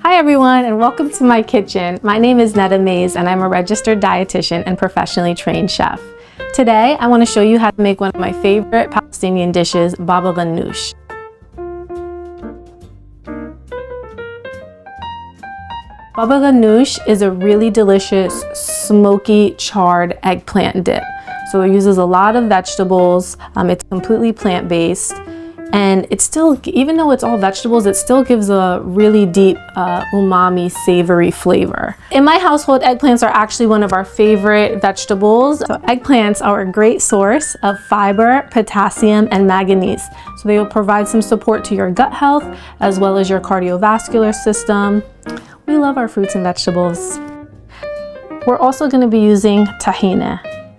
Hi everyone, and welcome to my kitchen. My name is Netta Mays and I'm a registered dietitian and professionally trained chef. Today I want to show you how to make one of my favorite Palestinian dishes, baba ghanoush. Baba ghanoush is a really delicious smoky charred eggplant dip. So it uses a lot of vegetables, it's completely plant-based, and it still, even though it's all vegetables, it still gives a really deep umami savory flavor. In my household, eggplants are actually one of our favorite vegetables. So eggplants are a great source of fiber, potassium, and manganese. So they will provide some support to your gut health as well as your cardiovascular system. We love our fruits and vegetables. We're also going to be using tahini.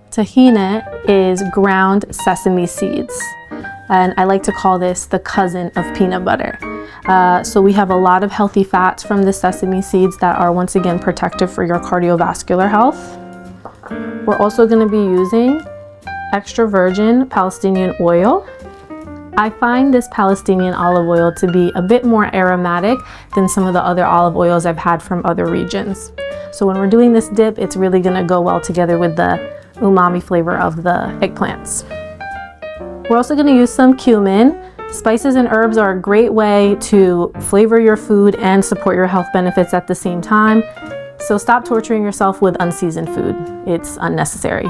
Tahini is ground sesame seeds. And I like to call this the cousin of peanut butter. So we have a lot of healthy fats from the sesame seeds that are once again protective for your cardiovascular health. We're also going to be using extra virgin Palestinian oil. I find this Palestinian olive oil to be a bit more aromatic than some of the other olive oils I've had from other regions. So when we're doing this dip, it's really going to go well together with the umami flavor of the eggplants. We're also going to use some cumin. Spices and herbs are a great way to flavor your food and support your health benefits at the same time. So stop torturing yourself with unseasoned food. It's unnecessary.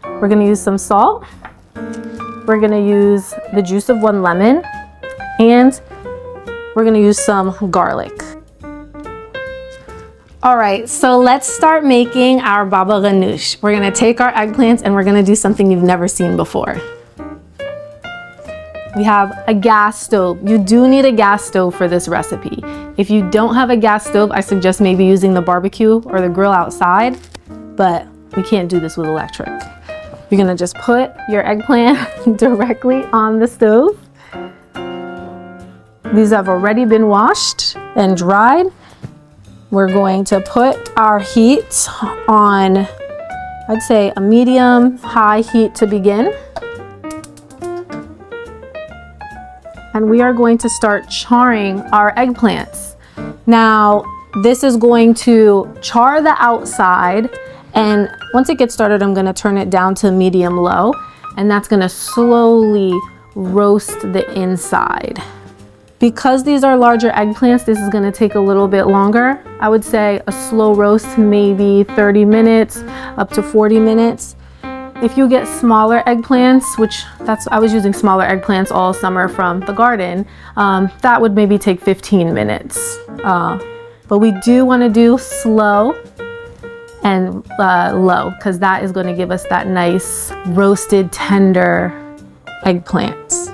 We're going to use some salt. We're going to use the juice of 1 lemon, and we're going to use some garlic. All right, so let's start making our baba ghanoush. We're going to take our eggplants and we're going to do something you've never seen before. We have a gas stove. You do need a gas stove for this recipe. If you don't have a gas stove, I suggest maybe using the barbecue or the grill outside, but we can't do this with electric. You're gonna just put your eggplant directly on the stove. These have already been washed and dried. We're going to put our heat on, I'd say a medium-high heat to begin. And we are going to start charring our eggplants. Now, this is going to char the outside, and once it gets started, I'm gonna turn it down to medium-low, and that's gonna slowly roast the inside. Because these are larger eggplants, this is gonna take a little bit longer. I would say a slow roast, maybe 30 minutes, up to 40 minutes. If you get smaller eggplants, I was using smaller eggplants all summer from the garden, that would maybe take 15 minutes. But we do wanna do slow and low, because that is gonna give us that nice roasted, tender eggplants.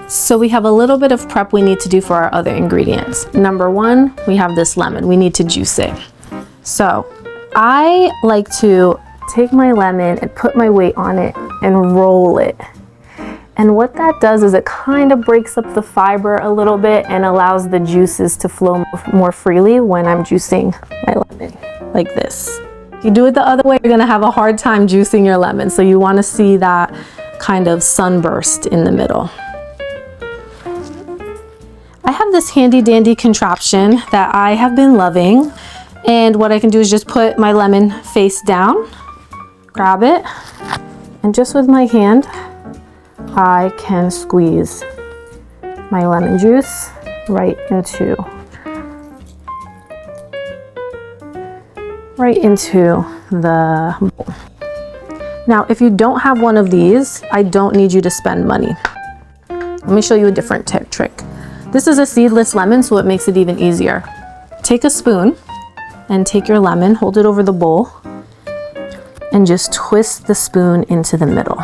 So we have a little bit of prep we need to do for our other ingredients. Number 1, we have this lemon. We need to juice it. So I like to take my lemon and put my weight on it and roll it. And what that does is it kind of breaks up the fiber a little bit and allows the juices to flow more freely when I'm juicing my lemon, like this. If you do it the other way, you're gonna have a hard time juicing your lemon. So you wanna see that kind of sunburst in the middle. I have this handy dandy contraption that I have been loving, and what I can do is just put my lemon face down, grab it, and just with my hand I can squeeze my lemon juice right into the bowl. Now if you don't have one of these, I don't need you to spend money. Let me show you a different trick. This is a seedless lemon, so it makes it even easier. Take a spoon and take your lemon, hold it over the bowl, and just twist the spoon into the middle.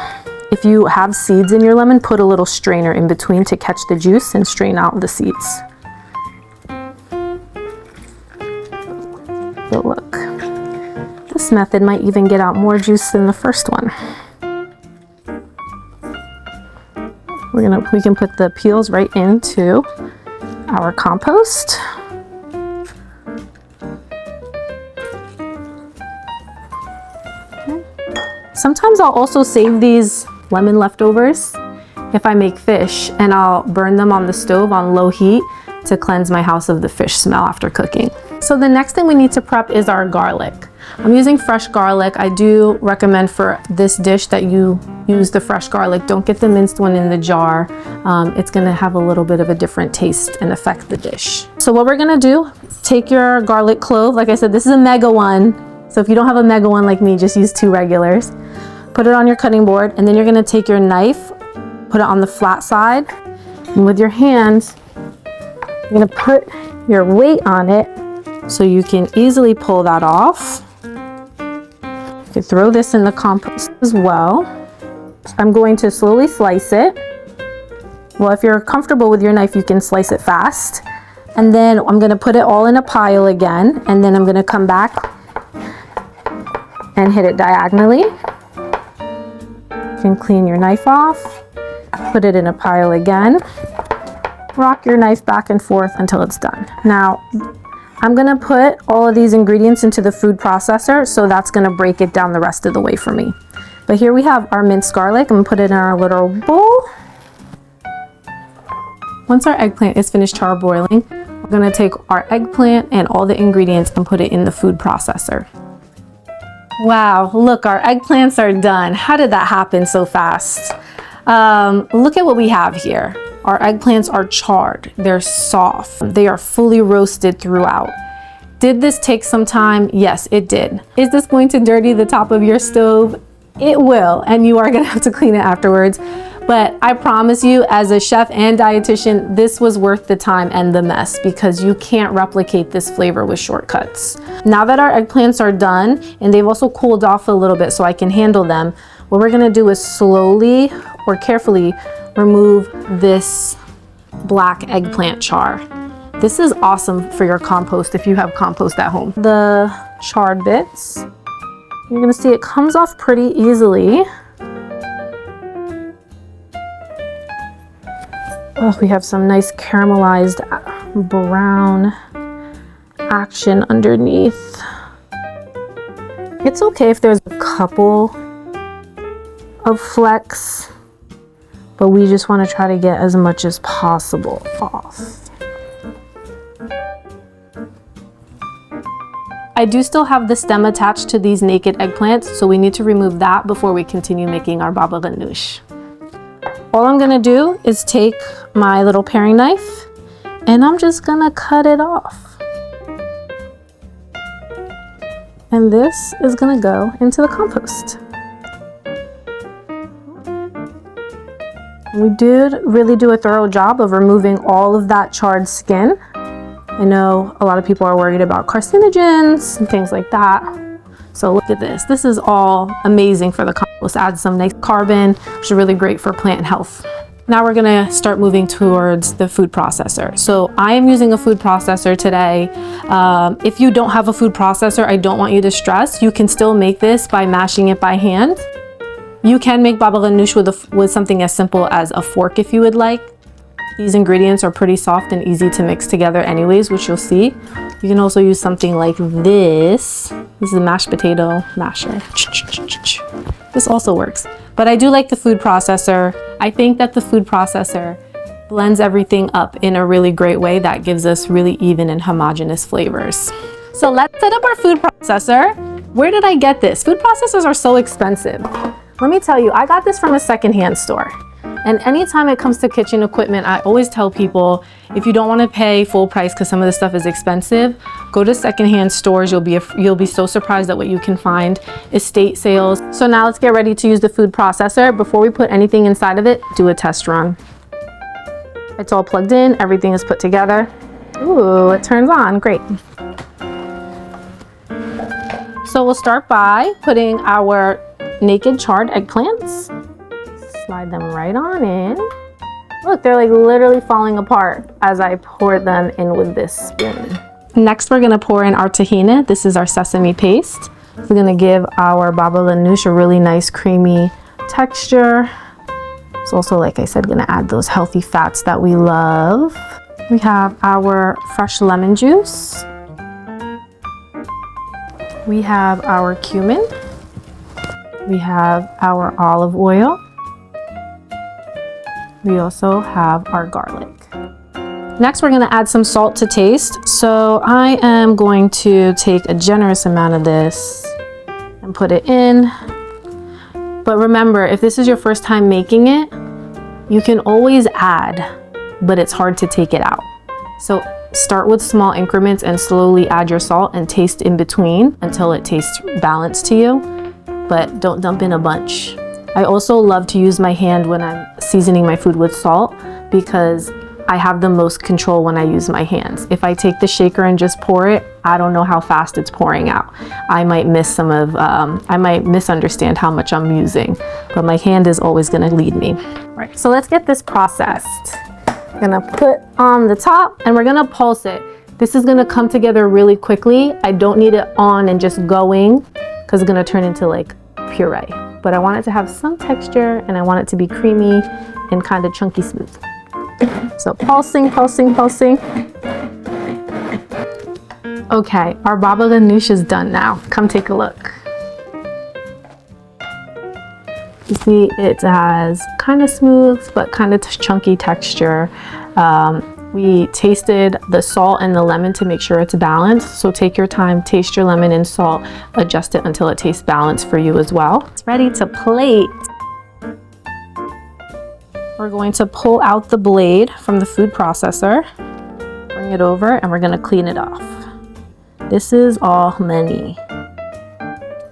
If you have seeds in your lemon, put a little strainer in between to catch the juice and strain out the seeds. But look, this method might even get out more juice than the first one. We can put the peels right into our compost. Okay. Sometimes I'll also save these lemon leftovers if I make fish, and I'll burn them on the stove on low heat to cleanse my house of the fish smell after cooking. So the next thing we need to prep is our garlic. I'm using fresh garlic. I do recommend for this dish that you use the fresh garlic. Don't get the minced one in the jar. It's gonna have a little bit of a different taste and affect the dish. So what we're gonna do, take your garlic clove. Like I said, this is a mega one. So if you don't have a mega one like me, just use 2 regulars. Put it on your cutting board, and then you're gonna take your knife, put it on the flat side, and with your hands, you're gonna put your weight on it so you can easily pull that off. You can throw this in the compost as well. I'm going to slowly slice it. Well, if you're comfortable with your knife, you can slice it fast. And then I'm gonna put it all in a pile again, and then I'm gonna come back and hit it diagonally. You can clean your knife off, put it in a pile again. Rock your knife back and forth until it's done. Now, I'm gonna put all of these ingredients into the food processor, so that's gonna break it down the rest of the way for me. But here we have our minced garlic. I'm gonna put it in our little bowl. Once our eggplant is finished charbroiling, we're gonna take our eggplant and all the ingredients and put it in the food processor. Wow, look, our eggplants are done. How did that happen so fast? Look at what we have here. Our eggplants are charred, they're soft, they are fully roasted throughout. Did this take some time? Yes, it did. Is this going to dirty the top of your stove? It will, and you are gonna have to clean it afterwards. But I promise you, as a chef and dietitian, this was worth the time and the mess, because you can't replicate this flavor with shortcuts. Now that our eggplants are done, and they've also cooled off a little bit so I can handle them, what we're gonna do is slowly or carefully remove this black eggplant char. This is awesome for your compost if you have compost at home. The charred bits, you're gonna see it comes off pretty easily. Oh, we have some nice caramelized brown action underneath. It's okay if there's a couple of flecks, but we just want to try to get as much as possible off. I do still have the stem attached to these naked eggplants, so we need to remove that before we continue making our baba ghanoush. All I'm gonna do is take my little paring knife and I'm just gonna cut it off. And this is gonna go into the compost. We did really do a thorough job of removing all of that charred skin. I know a lot of people are worried about carcinogens and things like that. So look at this. This is all amazing for the compost. Adds some nice carbon, which is really great for plant health. Now we're gonna start moving towards the food processor. So I am using a food processor today. If you don't have a food processor, I don't want you to stress. You can still make this by mashing it by hand. You can make baba ghanoush with something as simple as a fork if you would like. These ingredients are pretty soft and easy to mix together anyways, which you'll see. You can also use something like this. This is a mashed potato masher. This also works. But I do like the food processor. I think that the food processor blends everything up in a really great way that gives us really even and homogeneous flavors. So let's set up our food processor. Where did I get this? Food processors are so expensive. Let me tell you, I got this from a secondhand store. And anytime it comes to kitchen equipment, I always tell people, if you don't want to pay full price because some of this stuff is expensive, go to secondhand stores. You'll be so surprised at what you can find. Estate sales. So now let's get ready to use the food processor. Before we put anything inside of it, do a test run. It's all plugged in, everything is put together. Ooh, it turns on, great. So we'll start by putting our naked charred eggplants. Slide them right on in. Look, they're like literally falling apart as I pour them in with this spoon. Next, we're gonna pour in our tahini. This is our sesame paste. It's gonna give our baba ghanoush a really nice creamy texture. It's also, like I said, gonna add those healthy fats that we love. We have our fresh lemon juice. We have our cumin. We have our olive oil. We also have our garlic. Next, we're gonna add some salt to taste. So I am going to take a generous amount of this and put it in. But remember, if this is your first time making it, you can always add, but it's hard to take it out. So start with small increments and slowly add your salt and taste in between until it tastes balanced to you, but don't dump in a bunch. I also love to use my hand when I'm seasoning my food with salt because I have the most control when I use my hands. If I take the shaker and just pour it, I don't know how fast it's pouring out. I might miss I might misunderstand how much I'm using, but my hand is always gonna lead me. Right, so let's get this processed. I'm gonna put on the top and we're gonna pulse it. This is gonna come together really quickly. I don't need it on and just going because it's gonna turn into like puree. But I want it to have some texture and I want it to be creamy and kind of chunky smooth. So pulsing, pulsing, pulsing. Okay, our baba ganoush is done now. Come take a look. You see it has kind of smooth but kind of chunky texture. We tasted the salt and the lemon to make sure it's balanced. So take your time, taste your lemon and salt, adjust it until it tastes balanced for you as well. It's ready to plate. We're going to pull out the blade from the food processor, bring it over, and we're gonna clean it off. This is all many.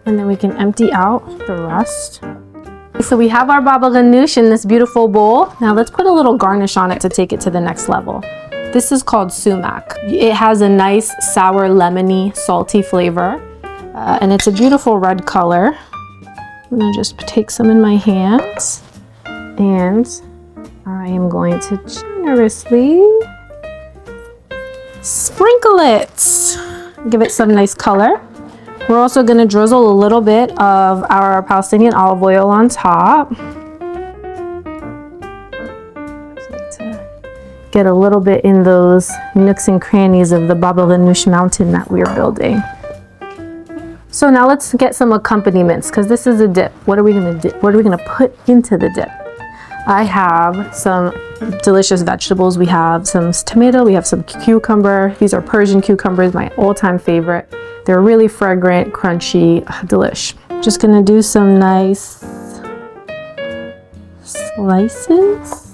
And then we can empty out the rest. So we have our baba ganoush in this beautiful bowl. Now let's put a little garnish on it to take it to the next level. This is called sumac. It has a nice sour, lemony, salty flavor. And it's a beautiful red color. I'm gonna just take some in my hands and I am going to generously sprinkle it. Give it some nice color. We're also going to drizzle a little bit of our Palestinian olive oil on top. To get a little bit in those nooks and crannies of the baba ganoush mountain that we're building. So now let's get some accompaniments because this is a dip. What are we going to dip? What are we going to put into the dip? I have some delicious vegetables. We have some tomato, we have some cucumber. These are Persian cucumbers, my all-time favorite. They're really fragrant, crunchy, delish. Just gonna do some nice slices.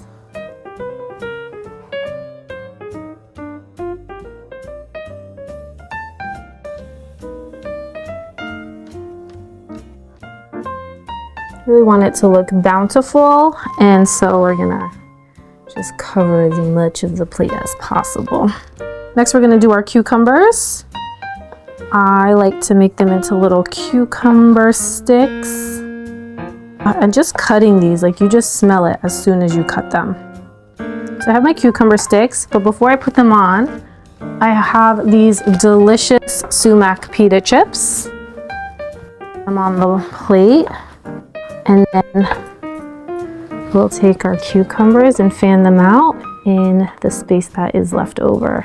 Really want it to look bountiful, and so we're gonna just cover as much of the plate as possible. Next, we're gonna do our cucumbers. I like to make them into little cucumber sticks. And just cutting these, like you just smell it as soon as you cut them. So I have my cucumber sticks, but before I put them on, I have these delicious sumac pita chips. I'm on the plate. And then we'll take our cucumbers and fan them out in the space that is left over.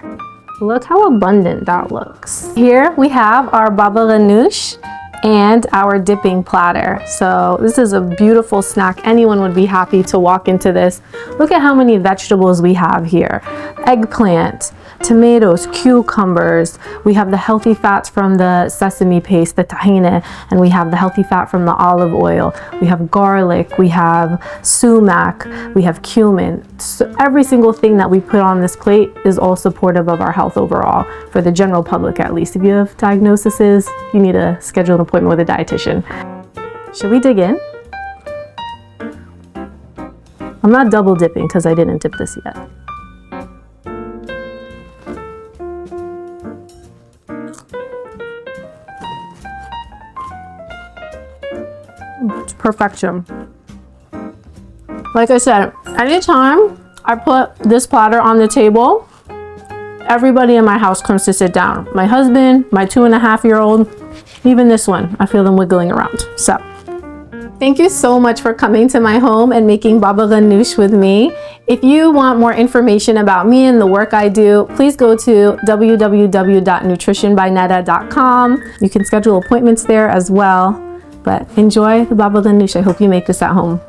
Look how abundant that looks. Here we have our baba ganoush and our dipping platter. So this is a beautiful snack. Anyone would be happy to walk into this. Look at how many vegetables we have here. Eggplant, tomatoes, cucumbers. We have the healthy fats from the sesame paste, the tahine, and we have the healthy fat from the olive oil. We have garlic, we have sumac, we have cumin. So every single thing that we put on this plate is all supportive of our health overall, for the general public at least. If you have diagnoses, you need to schedule an appointment with a dietitian. Should we dig in? I'm not double dipping because I didn't dip this yet. It's perfection. Like I said, anytime I put this platter on the table, everybody in my house comes to sit down. My husband, my 2.5-year-old, even this one, I feel them wiggling around. So, thank you so much for coming to my home and making baba ganoush with me. If you want more information about me and the work I do, please go to www.nutritionbynetta.com. You can schedule appointments there as well. But enjoy the baba ganoush. I hope you make this at home.